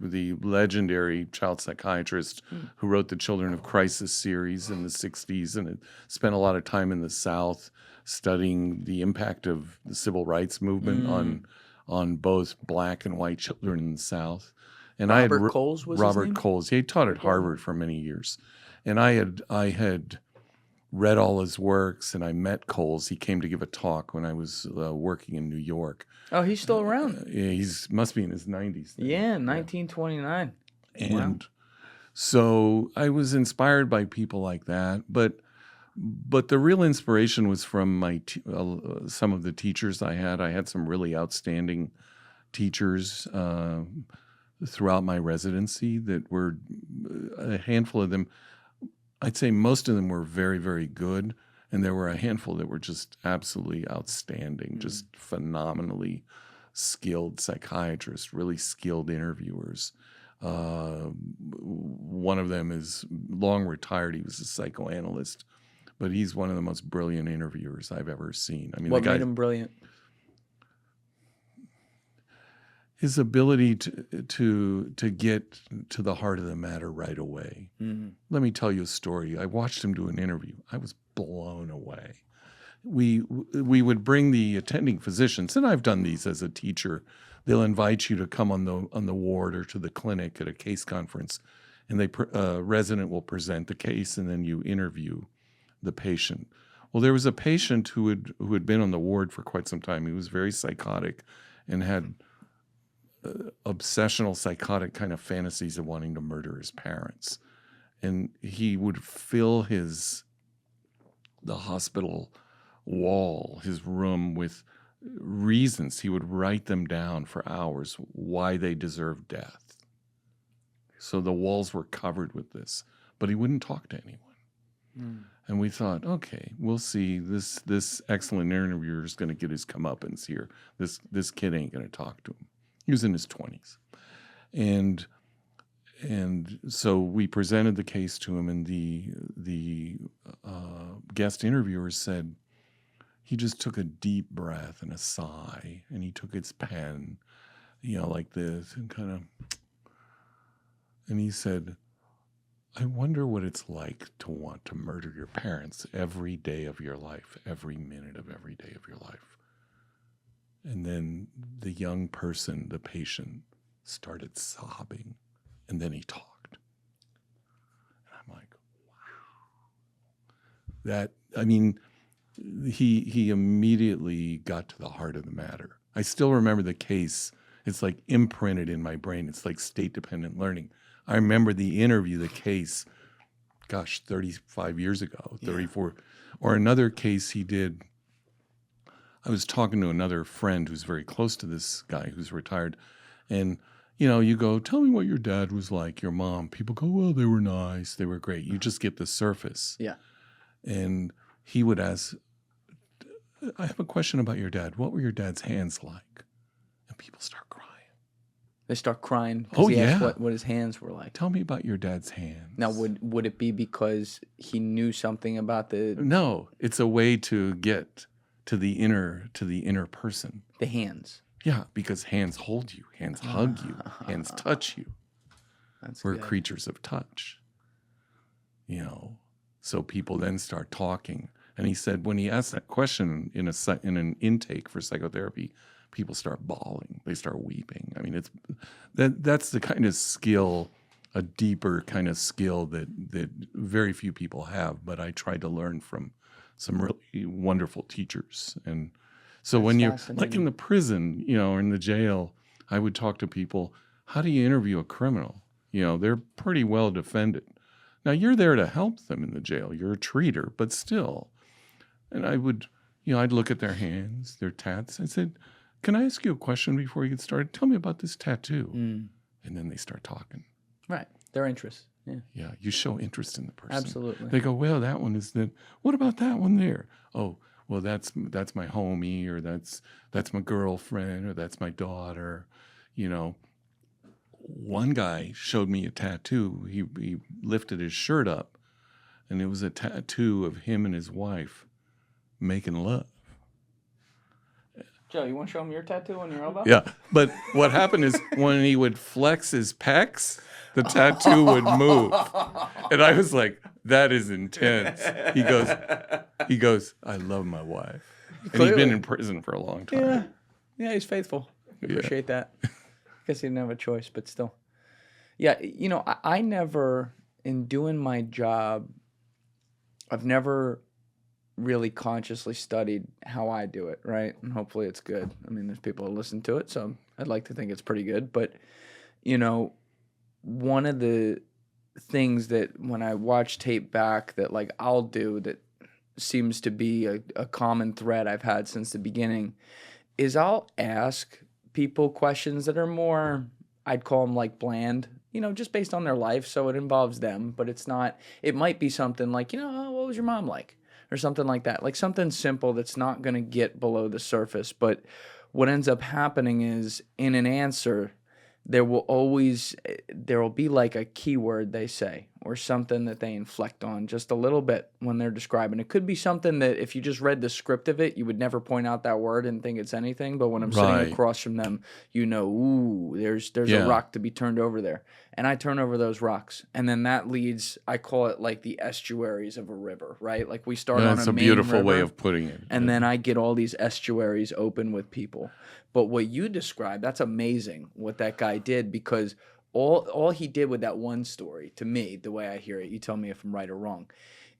A: legendary child psychiatrist who wrote the Children of Crisis series in the 60s and had spent a lot of time in the South studying the impact of the civil rights movement on both black and white children in the South. And
B: Robert Coles was his
A: Robert
B: name?
A: Coles. He taught at Harvard for many years. And I had read all his works, and I met Coles. He came to give a talk when I was working in New York.
B: Oh, he's still around.
A: He's must be in his 90s now.
B: Yeah, 1929.
A: And so I was inspired by people like that, but the real inspiration was from some of the teachers I had. I had some really outstanding teachers throughout my residency that were a handful of them. I'd say most of them were very, very good, and there were a handful that were just absolutely outstanding, just phenomenally skilled psychiatrists, really skilled interviewers. One of them is long retired. He was a psychoanalyst, but he's one of the most brilliant interviewers I've ever seen. I mean,
B: What
A: the guy,
B: made him brilliant?
A: his ability to get to the heart of the matter right away. Let me tell you a story. I watched him do an interview. I was blown away. We would bring the attending physicians, and I've done these as a teacher. They'll invite you to come on the ward or to the clinic at a case conference, and resident will present the case, and then you interview the patient. Well, there was a patient who had been on the ward for quite some time. He was very psychotic and had obsessional psychotic kind of fantasies of wanting to murder his parents. And he would fill the hospital wall, his room, with reasons. He would write them down for hours why they deserved death. So the walls were covered with this, but he wouldn't talk to anyone. And we thought, okay, we'll see. This excellent interviewer is going to get his comeuppance here. This kid ain't going to talk to him. He was in his 20s. And so we presented the case to him, and the guest interviewer said he just took a deep breath and a sigh, and he took his pen, like this, and he said, I wonder what it's like to want to murder your parents every day of your life, every minute of every day of your life. And then the young person, the patient, started sobbing, and then he talked. And I'm like, wow. He immediately got to the heart of the matter. I still remember the case. It's like imprinted in my brain. It's like state-dependent learning. I remember the interview, the case, 35 years ago, 34. Or another case he did. I was talking to another friend who's very close to this guy who's retired. And, you go, tell me what your dad was like, your mom. People go, well, they were nice. They were great. You just get the surface.
B: Yeah.
A: And he would ask, I have a question about your dad. What were your dad's hands like? And people start crying.
B: They start crying.
A: Oh,
B: he asked
A: yeah.
B: what his hands were like.
A: Tell me about your dad's hands.
B: Now, would it be because he knew something about the
A: No, it's a way to get to the inner person.
B: the hands?
A: Yeah, because hands hold you, hands hug you, hands touch you. We're
B: good.
A: creatures of touch. So people then start talking. And he said when he asked that question in an intake for psychotherapy, people start bawling. They start weeping. I mean, that's the kind of skill, a deeper kind of skill that very few people have. But I tried to learn from some really wonderful teachers. And so when you're like in the prison, or in the jail, I would talk to people. How do you interview a criminal? They're pretty well defended. Now you're there to help them in the jail. You're a treater, but still. And I would, I'd look at their hands, their tats. I said, can I ask you a question before you get started? Tell me about this tattoo. And then they start talking.
B: Right. Their interests. Yeah.
A: Yeah. You show interest in the person.
B: Absolutely.
A: They go, well, that one is that. What about that one there? Oh, well, that's my homie, or that's my girlfriend, or that's my daughter. One guy showed me a tattoo. He lifted his shirt up, and it was a tattoo of him and his wife making love.
B: Joe, you want to show him your tattoo on your elbow?
A: Yeah, but what happened is when he would flex his pecs, the tattoo would move. And I was like, that is intense. He goes, I love my wife. And he's been in prison for a long time.
B: Yeah. Yeah, he's faithful. Appreciate that. Guess he didn't have a choice, but still. Yeah, you know, I never, in doing my job, I've never really consciously studied how I do it, right? And hopefully it's good. I mean, there's people that listen to it, so I'd like to think it's pretty good. But, you know, one of the things that when I watch tape back that, like, I'll do that seems to be a common thread I've had since the beginning is I'll ask people questions that are more, I'd call them like bland, you know, just based on their life. So it involves them, but it's not, it might be something like, you know, what was your mom like? Or something like that. Like something simple that's not going to get below the surface. But what ends up happening is in an answer, there will be like a keyword they say or something that they inflect on just a little bit when they're describing. It could be something that if you just read the script of it, you would never point out that word and think it's anything. But when I'm sitting across from them, you know, ooh, there's a rock to be turned over there. And I turn over those rocks. And then that leads, I call it like the estuaries of a river, right? Like we start on a main river. That's a beautiful
A: way of putting it.
B: And then I get all these estuaries open with people. But what you described, that's amazing what that guy did, because all he did with that one story, to me, the way I hear it, you tell me if I'm right or wrong,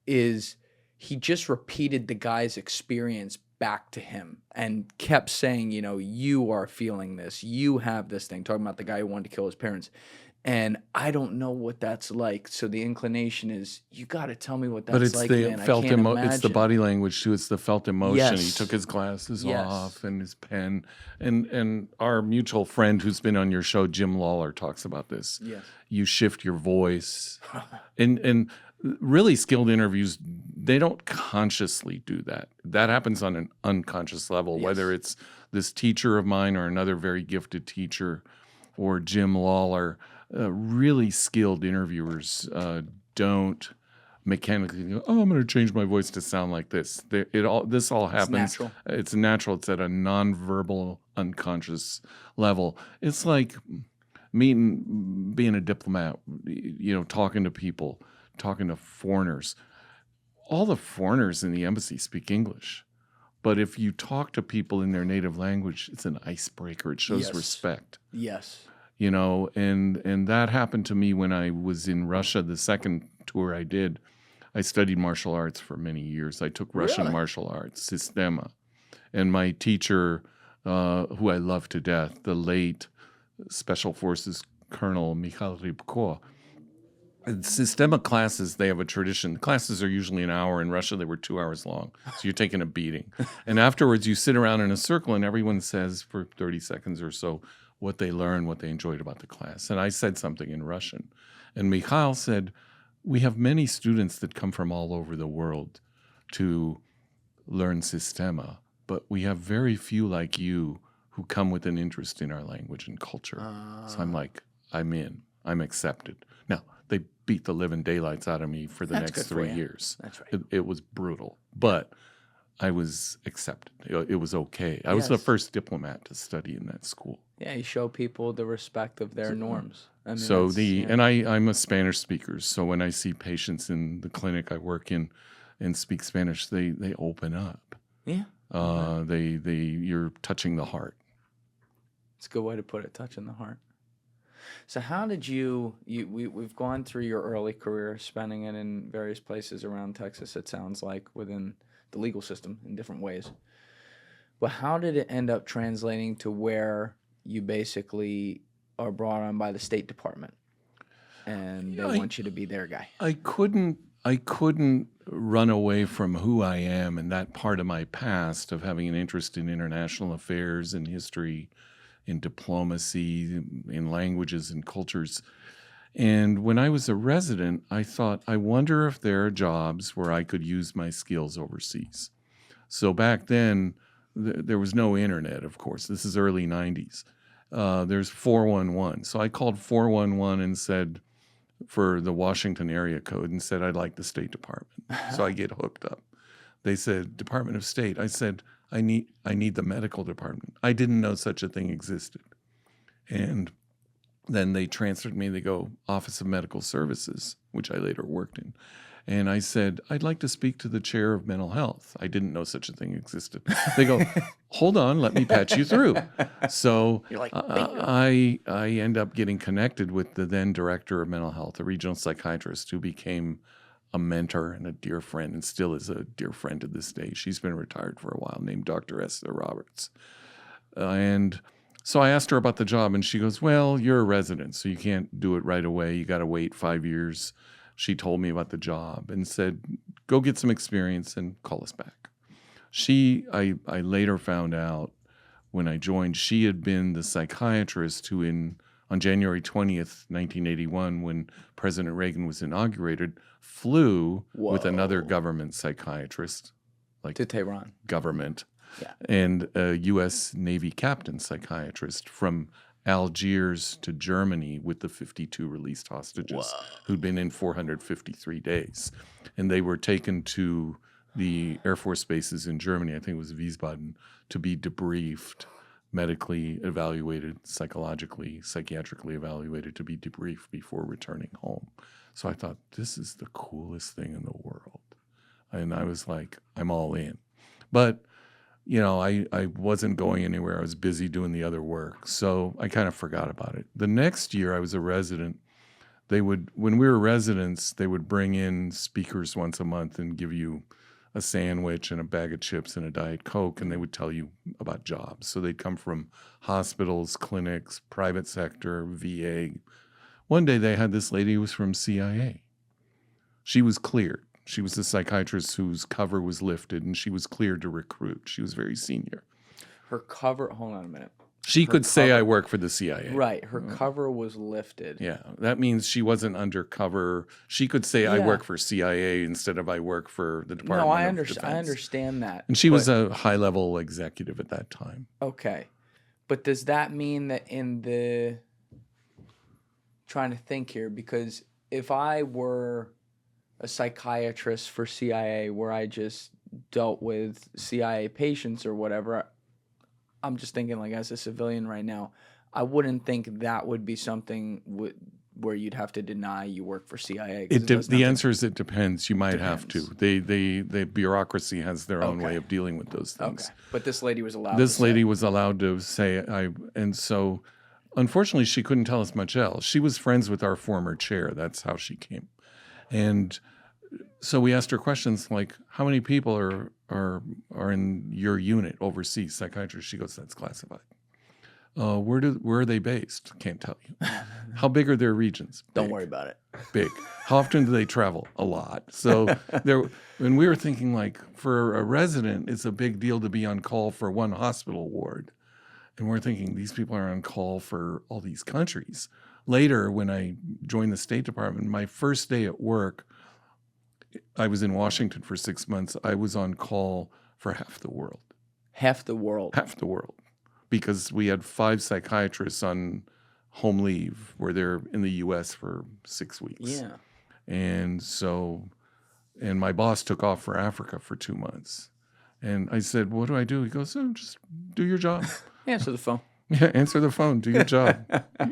B: is he just repeated the guy's experience back to him and kept saying, you know, you are feeling this, you have this thing, talking about the guy who wanted to kill his parents. And I don't know what that's like. So the inclination is, you got to tell me what that's like, man.
A: Felt
B: I can't imagine.
A: It's the body language too. It's the felt emotion.
B: Yes.
A: He took his glasses off and his pen. And our mutual friend who's been on your show, Jim Lawler, talks about this.
B: Yes.
A: You shift your voice. and really skilled interviews, they don't consciously do that. That happens on an unconscious level, whether it's this teacher of mine or another very gifted teacher or Jim Lawler. Really skilled interviewers don't mechanically go, oh, I'm going to change my voice to sound like this. This all happens.
B: It's natural.
A: It's natural. It's at a nonverbal, unconscious level. It's like being a diplomat, you know, talking to people, talking to foreigners. All the foreigners in the embassy speak English. But if you talk to people in their native language, it's an icebreaker. It shows respect.
B: Yes.
A: You know, and that happened to me when I was in Russia. The second tour I did, I studied martial arts for many years. I took Russian martial arts, Sistema. And my teacher, who I love to death, the late Special Forces Colonel Mikhail Rybko, Sistema classes, they have a tradition. The classes are usually an hour. In Russia, they were 2 hours long. So you're taking a beating. And afterwards, you sit around in a circle and everyone says for 30 seconds or so, what they learned, what they enjoyed about the class. And I said something in Russian. And Mikhail said, we have many students that come from all over the world to learn Sistema, but we have very few like you who come with an interest in our language and culture. So I'm like, I'm in. I'm accepted. Now, they beat the living daylights out of me for the next 3 years.
B: That's right.
A: It was brutal. But I was accepted. It was okay. I was the first diplomat to study in that school.
B: Yeah, you show people the respect of their norms. I mean,
A: and I'm a Spanish speaker, so when I see patients in the clinic I work in and speak Spanish, they open up.
B: Yeah.
A: You're touching the heart.
B: It's a good way to put it, touching the heart. So how did we've gone through your early career, spending it in various places around Texas, it sounds like, within the legal system in different ways. But how did it end up translating to where you basically are brought on by the State Department and they want you to be their guy?
A: I couldn't run away from who I am and that part of my past of having an interest in international affairs and history, in diplomacy, in languages and cultures. And when I was a resident, I thought, I wonder if there are jobs where I could use my skills overseas. So back then, there was no internet, of course. This is early 90s. There's 411. So I called 411 and said, for the Washington area code and said, I'd like the State Department. So I get hooked up. They said, Department of State. I said, I need the medical department. I didn't know such a thing existed. And then they transferred me. They go, Office of Medical Services, which I later worked in. And I said, I'd like to speak to the chair of mental health. I didn't know such a thing existed. They go, hold on, let me patch you through. So
B: You're like,
A: I end up getting connected with the then director of mental health, a regional psychiatrist who became a mentor and a dear friend and still is a dear friend to this day. She's been retired for a while, named Dr. Esther Roberts. And so I asked her about the job, and she goes, well, you're a resident, so you can't do it right away. You got to wait 5 years. She told me about the job and said, go get some experience and call us back. I later found out when I joined, she had been the psychiatrist who on January 20th, 1981, when President Reagan was inaugurated, flew with another government psychiatrist, like
B: to Tehran.
A: Government,
B: Yeah.
A: and a U.S. Navy captain psychiatrist from Algiers to Germany with the 52 released hostages who'd been in 453 days. And they were taken to the Air Force bases in Germany, I think it was Wiesbaden, to be debriefed, medically evaluated, psychologically, psychiatrically evaluated, to be debriefed before returning home. So I thought, this is the coolest thing in the world. And I was like, I'm all in. But I wasn't going anywhere. I was busy doing the other work. So I kind of forgot about it. The next year I was a resident. When we were residents, they would bring in speakers once a month and give you a sandwich and a bag of chips and a Diet Coke, and they would tell you about jobs. So they'd come from hospitals, clinics, private sector, VA. One day they had this lady who was from CIA. She was cleared. She was the psychiatrist whose cover was lifted, and she was cleared to recruit. She was very senior.
B: Her cover, hold on a minute.
A: She could say, I work for the CIA.
B: Right. Her cover was lifted.
A: Yeah. That means she wasn't undercover. She could say, I work for CIA instead of I work for the Department of Defense.
B: I understand that.
A: And she was a high-level executive at that time.
B: Okay. But does that mean that trying to think here, because if I were a psychiatrist for CIA where I just dealt with CIA patients or whatever, I'm just thinking, like, as a civilian right now, I wouldn't think that would be something where you'd have to deny you work for CIA.
A: The answer is it depends. You might have to. The bureaucracy has their own way of dealing with those things. Okay.
B: But this lady was allowed
A: was allowed to say, and so unfortunately she couldn't tell us much else. She was friends with our former chair. That's how she came. And so we asked her questions like, how many people are in your unit overseas, psychiatrists? She goes, that's classified. Where are they based? Can't tell you. How big are their regions?
B: Don't worry about it.
A: Big. How often do they travel? A lot. So when we were thinking, like, for a resident, it's a big deal to be on call for one hospital ward. And we're thinking, these people are on call for all these countries. Later, when I joined the State Department, my first day at work, I was in Washington for 6 months. I was on call for half the world.
B: Half the world?
A: Half the world. Because we had 5 psychiatrists on home leave where they're in the U.S. for 6 weeks.
B: Yeah.
A: And my boss took off for Africa for 2 months. And I said, what do I do? He goes, just do your job.
B: Answer the phone.
A: Yeah, answer the phone. Do your job.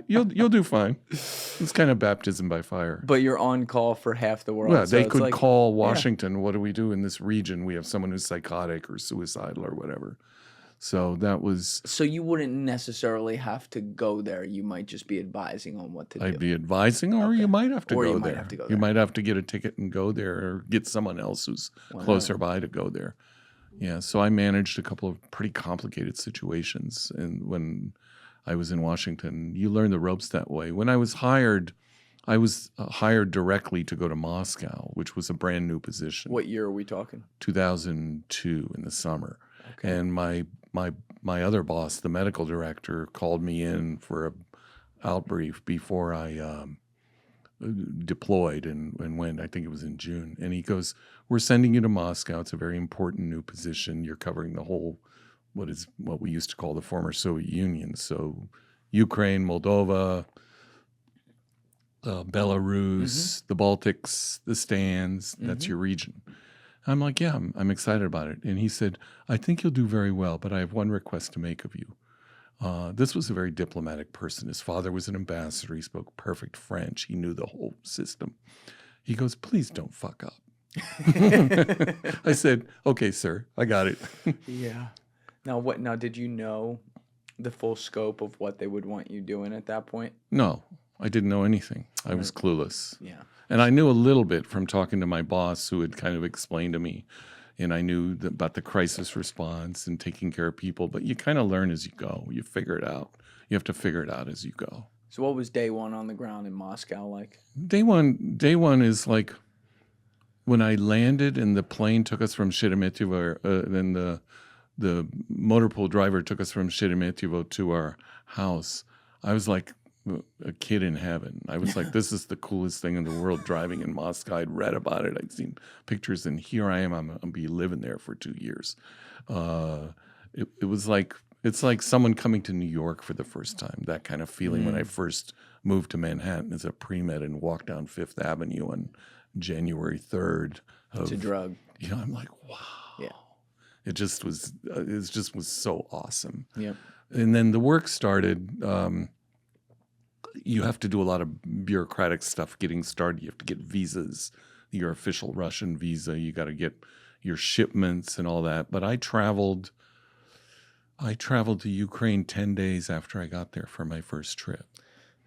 A: You'll do fine. It's kind of baptism by fire.
B: But you're on call for half the world.
A: Yeah, they could call Washington. Yeah. What do we do in this region? We have someone who's psychotic or suicidal or whatever. So that was...
B: So you wouldn't necessarily have to go there. You might just be advising on what to do.
A: I'd be advising, or you might have to go there.
B: Or you might have to go there.
A: You might have to get a ticket and go there, or get someone else who's closer by to go there. Yeah, so I managed a couple of pretty complicated situations. And when I was in Washington, you learn the ropes that way. When I was hired directly to go to Moscow, which was a brand new position.
B: What year are we talking?
A: 2002 in the summer. Okay. And my other boss, the medical director, called me in for a outbrief before I deployed and went. I think it was in June. And he goes, we're sending you to Moscow. It's a very important new position. You're covering the whole, what we used to call the former Soviet Union. So Ukraine, Moldova, Belarus, the Baltics, the Stands. That's your region. I'm like, yeah, I'm excited about it. And he said, I think you'll do very well, but I have one request to make of you. This was a very diplomatic person. His father was an ambassador. He spoke perfect French. He knew the whole system. He goes, please don't fuck up. I said, okay, sir, I got it.
B: Yeah. Now, did you know the full scope of what they would want you doing at that point?
A: No, I didn't know anything. I was clueless.
B: Yeah.
A: And I knew a little bit from talking to my boss, who had kind of explained to me. And I knew about the crisis response and taking care of people. But you kind of learn as you go. You figure it out. You have to figure it out as you go.
B: So what was day one on the ground in Moscow like?
A: Day one is like when I landed and the plane took us from Sheremetyevo, then the motor pool driver took us from Sheremetyevo to our house. I was like a kid in heaven. I was like, this is the coolest thing in the world, driving in Moscow. I'd read about it. I'd seen pictures, and here I am. I'm going to be living there for 2 years. It was like, it's like someone coming to New York for the first time, that kind of feeling when I first moved to Manhattan as a pre-med and walked down Fifth Avenue on January 3rd.
B: It's a drug.
A: You know, I'm like, wow.
B: Yeah.
A: It just was so awesome.
B: Yep.
A: And then the work started. You have to do a lot of bureaucratic stuff getting started. You have to get visas, your official Russian visa. You got to get your shipments and all that. But I traveled to Ukraine 10 days after I got there for my first trip.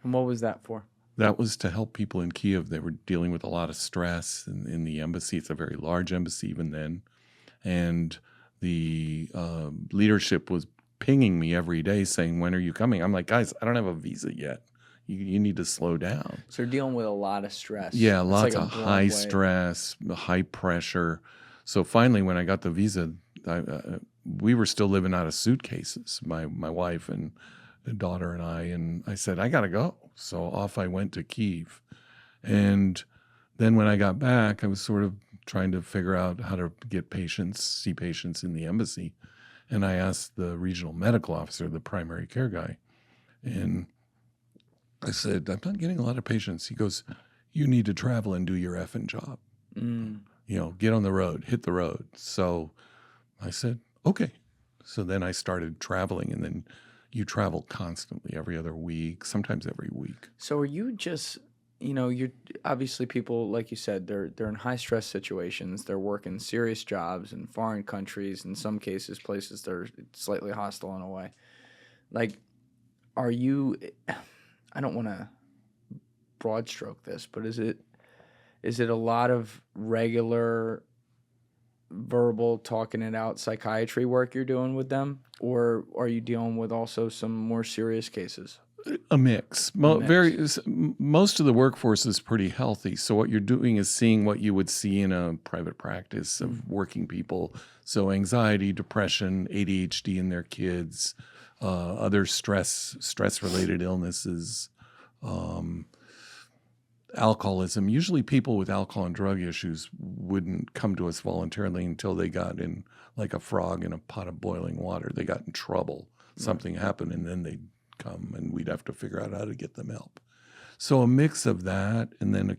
B: And what was that for?
A: That was to help people in Kiev. They were dealing with a lot of stress in the embassy. It's a very large embassy even then. And the leadership was pinging me every day saying, when are you coming? I'm like, guys, I don't have a visa yet. You need to slow down.
B: So you're dealing with a lot of stress.
A: Yeah,
B: It's
A: lots
B: like a
A: of
B: Broadway.
A: high stress, high pressure. So finally, when I got the visa, we were still living out of suitcases, my wife and the daughter and I said, I got to go. So off I went to Kyiv. And then when I got back, I was sort of trying to figure out how to see patients in the embassy. And I asked the regional medical officer, the primary care guy, and I said, I'm not getting a lot of patients. He goes, you need to travel and do your effing job. You know, get on the road, hit the road. So I said, okay. So then I started traveling, and then you travel constantly every other week, sometimes every week.
B: So are you just, you're obviously people, like you said, they're in high stress situations. They're working serious jobs in foreign countries, in some cases, places that are slightly hostile in a way. Like, are you, I don't want to broad stroke this, but is it a lot of regular verbal talking it out psychiatry work you're doing with them, or are you dealing with also some more serious cases?
A: A mix. Most of the workforce is pretty healthy. So what you're doing is seeing what you would see in a private practice of working people. So anxiety, depression, ADHD in their kids, other stress-related illnesses, alcoholism. Usually people with alcohol and drug issues wouldn't come to us voluntarily until they got in like a frog in a pot of boiling water. They got in trouble. Something happened, and then they'd come, and we'd have to figure out how to get them help. So a mix of that, and then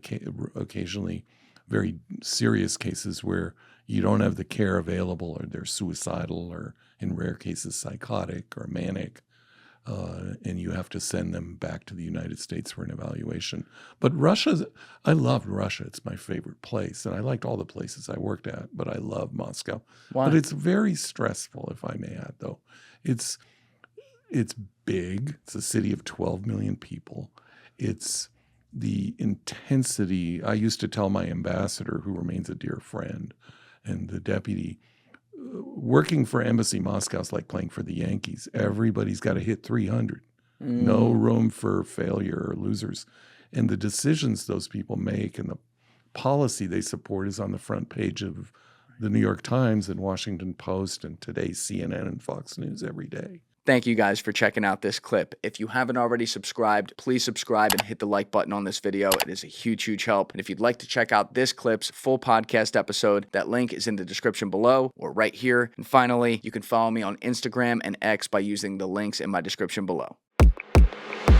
A: occasionally very serious cases where you don't have the care available, or they're suicidal, or in rare cases psychotic or manic, and you have to send them back to the United States for an evaluation. But I loved Russia. It's my favorite place, and I liked all the places I worked at, but I love Moscow.
B: Why?
A: But it's very stressful, if I may add, though. It's big. It's a city of 12 million people. It's the intensity. I used to tell my ambassador, who remains a dear friend, and the deputy, working for Embassy Moscow is like playing for the Yankees. Everybody's got to hit 300. No room for failure or losers. And the decisions those people make and the policy they support is on the front page of the New York Times and Washington Post and today's CNN and Fox News every day.
B: Thank you guys for checking out this clip. If you haven't already subscribed, please subscribe and hit the like button on this video. It is a huge, huge help. And if you'd like to check out this clip's full podcast episode, that link is in the description below or right here. And finally, you can follow me on Instagram and X by using the links in my description below.